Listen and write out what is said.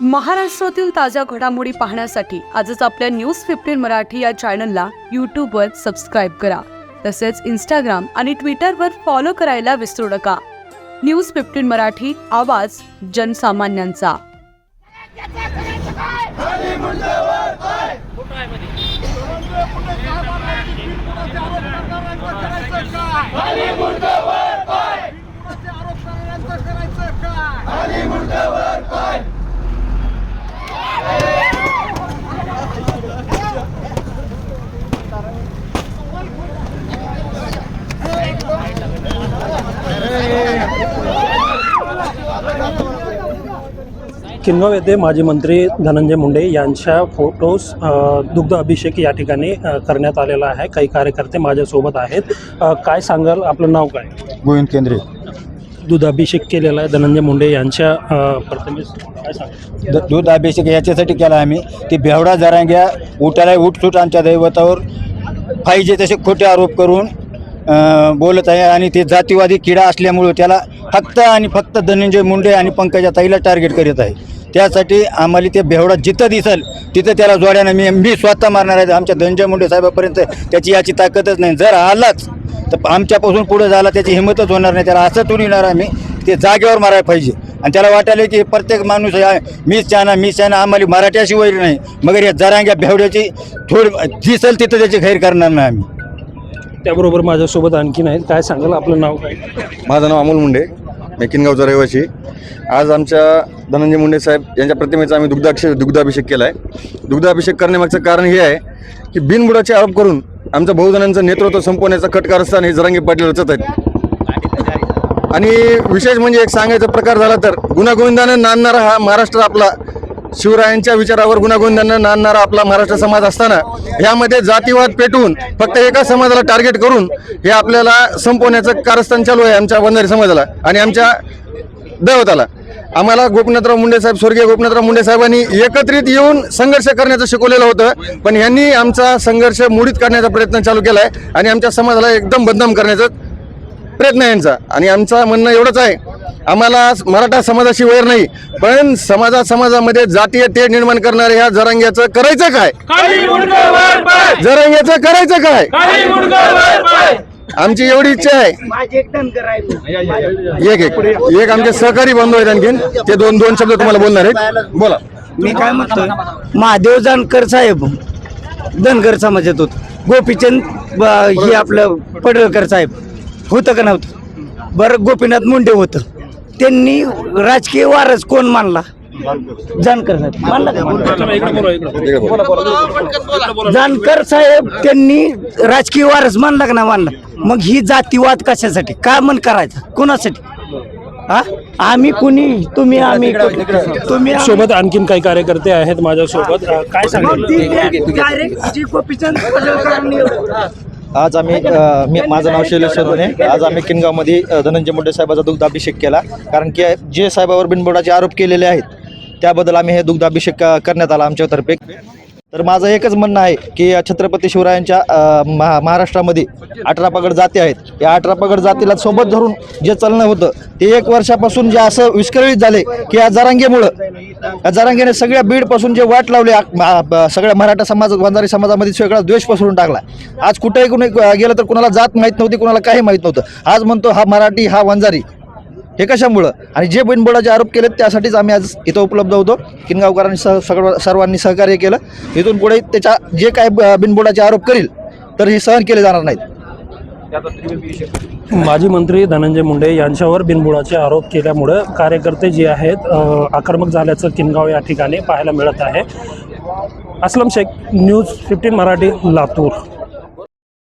महाराष्ट्रातील ताज्या घडामोडी पाहण्यासाठी आजच आपल्या न्यूज 15 मराठी या चॅनलला यूट्यूबवर सबस्क्राईब करा. तसेच इंस्टाग्राम आणि ट्विटरवर फॉलो करायला विसरू नका. न्यूज 15 मराठी, आवाज जनसामान्यांचा. किनगाव येथे माजी मंत्री धनंजय मुंडे यांच्या फोटोस दुग्ध अभिषेक या ठिकाणी करण्यात आलेला आहे. काही कार्यकर्ते माझ्यासोबत आहेत. काय सांगाल, आपलं नाव काय? गोविंद केंद्रे. दूध अभिषेक केलेला आहे धनंजय मुंडे यांच्या प्रतिमेस, काय सांगाल? दूध अभिषेक याच्यासाठी केला आम्ही. ती बेवडा जरांग्या उठायला उठसूट आमच्या दैवतावर पाहिजे तसे खोटे आरोप करून बोलत आहे आणि ते जातीवादी किडा असल्यामुळे त्याला फक्त आणि फक्त धनंजय मुंडे आणि पंकजा ताईला टार्गेट करीत आहे. त्यासाठी आम्हाला ते बेवडा जिथं दिसेल तिथं त्याला जोड्यानं मी स्वतः मारणार आहे. आमच्या धनंजय मुंडे साहेबापर्यंत त्याची याची ताकदच नाही. जर आलाच तर आमच्यापासून पुढे झाला त्याची हिंमतच होणार नाही. त्याला असं तुडविणार आम्ही, ते जागेवर मारायला पाहिजे. आणि त्याला वाटायला की प्रत्येक माणूस मीच चाहना आम्हाला मराठ्याशी वैर नाही, मगर या जरांग्या बेवड्याची दिसेल तिथं त्याची खैर करणार नाही आम्ही. त्याबरोबर माझ्यासोबत आणखीन आहेत. काय सांगाल, आपलं नाव काय? माझं नाव अमोल मुंडे, मी किनगावचा रहिवासी. आज आमच्या धनंजय मुंडे साहेब यांच्या प्रतिमेचा आम्ही दुग्धाभिषेक केला आहे. दुग्धाभिषेक करण्यामागचं कारण हे आहे की बिनबुडाचे आरोप करून आमच्या बहुजनांचं नेतृत्व संपवण्याचा कट कारस्थान हे जरांगे पाटील रचत आहेत. आणि विशेष म्हणजे एक सांगायचा प्रकार झाला तर गुण्यागोविंदानं नांदणारा हा महाराष्ट्र आपला, शिवरायांच्या विचारावर गुण्यागोविंदानं नांदणारा आपला महाराष्ट्र समाज असताना यामध्ये जातीवाद पेटवून फक्त एका समाजाला टार्गेट करून हे आपल्याला संपवण्याचं कारस्थान चालू आहे आमच्या वंजारी समाजाला आणि आमच्या दैवताला. आम्हाला गोपीनाथराव मुंडे साहेब, स्वर्गीय गोपीनाथराव मुंडे साहेबांनी एकत्रित येऊन संघर्ष करण्याचं शिकवलेलं होतं, पण यांनी आमचा संघर्ष मोडीत करण्याचा प्रयत्न चालू केला आहे आणि आमच्या समाजाला एकदम बदनाम करण्याचा प्रयत्न आहे यांचा. आणि आमचं म्हणणं एवढंच आहे, आम्हाला मराठा समाजाशी वैर नाही, पण समाजामध्ये जातीय तेढ निर्माण करणाऱ्या ह्या जरांग्याचं करायचं काय? जरांग्याचं करायचं काय? आमची एवढी इच्छा आहे. एक आमचे सहकारी बंधू आहेत आणखीन, ते दोन शब्द तुम्हाला बोलणार आहेत. बोला. मी काय म्हणतोय, महादेव जानकर साहेब धनगर समाजात होत, गोपीचंद हे आपलं पडळकर साहेब होतं का नव्हतं? बरं, गोपीनाथ मुंडे होतं. त्यांनी राजकीय वारस कोण मानला? जानकर साहेब मानला का? जानकर साहेब त्यांनी राजकीय वारस मानला का नाही मानला? मग ही जातीवाद कशासाठी? काय मन करायचं कोणासाठी? आम्ही कुणी, तुम्ही आम्ही, तुम्ही सोबत आणखीन काही कार्यकर्ते आहेत माझ्यासोबत. काय सांगाल? आज आम्ही माझं नाव शैलेश सदने. आज आम्ही किनगावमध्ये धनंजय मुंडे साहेबाचा दुग्धाभिषेक केला, कारण की जे साहेबावर बिनबुडाचे आरोप केलेले आहेत त्याबद्दल आम्ही हे दुग्धाभिषेक करण्यात आला आमच्यातर्फे. तर माझं एकच म्हणणं आहे की छत्रपती शिवरायांच्या महाराष्ट्रामध्ये 18 पगड जाती आहेत. या 18 पगड जातीला सोबत धरून जे चालणं होतं ते 1 वर्षापासून जे असं विस्कळीत झाले की या जरांगेने सगळ्या बीडपासून जे वाट लावले, सगळ्या मराठा समाज, वंजारी समाजामध्ये सगळा द्वेष पसरून टाकला. आज कुठेही कुणी गेलं तर कुणाला जात माहीत नव्हती, कुणाला काही माहीत नव्हतं. आज म्हणतो हा मराठी, हा वंजारी. हे कशामुळं? आणि जे बिनबुडाचे आरोप केलेत त्यासाठीच आम्ही आज इथं उपलब्ध होतो. किनगावकरांनी सर्वांनी सहकार्य केलं. इथून पुढे त्याच्या जे काय बिनबुडाचे आरोप करील तर हे सहन केले जाणार नाहीत. माजी मंत्री धनंजय मुंडे यांच्यावर बिनबुडाचे आरोप केल्यामुळे कार्यकर्ते जे आहेत आक्रमक झाल्याचं किनगाव या ठिकाणी पाहायला मिळत आहे. असलम शेख, न्यूज 15 मराठी, लातूर.